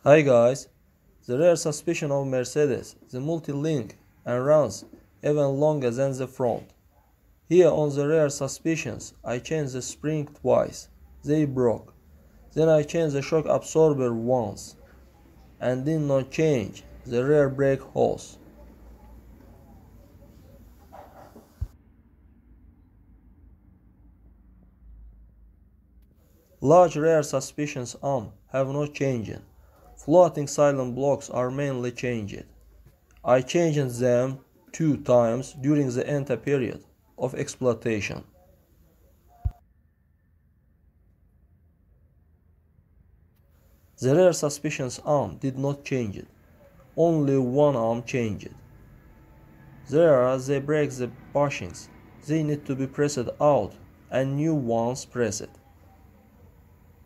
Hi guys, the rear suspension of Mercedes, the multi-link and runs even longer than the front. Here on the rear suspensions, I changed the spring twice, they broke. Then I changed the shock absorber once, and did not change the rear brake hose. Large rear suspensions arm have not changed. Floating silent blocks are mainly changed. I changed them 2 times during the anther period of exploitation. The rear suspension's arm did not change it. Only one arm changed. There they break the bushings. They need to be pressed out and new ones pressed.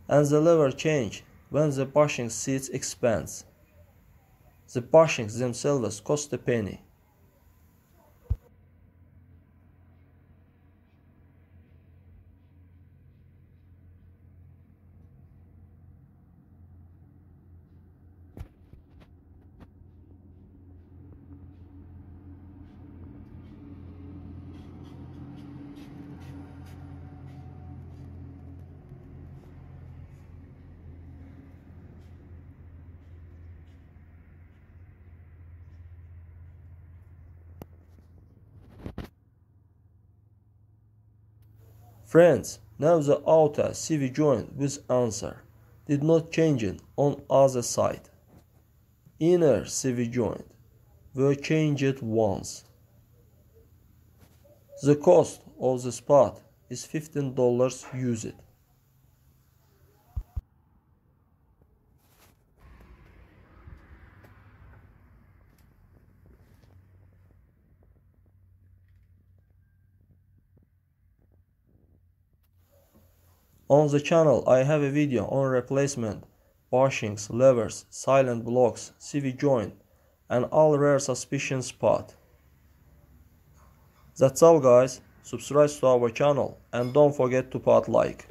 And the lever change when the bushing seats expands. The bushings themselves cost a penny. Friends, now the outer CV joint with anther did not change on other side. Inner CV joint were changed once. The cost of the spot is $15 used. On the channel I have a video on replacement, bushings, levers, silent blocks, CV joint and all rear suspension spot. That's all guys, subscribe to our channel and don't forget to put like.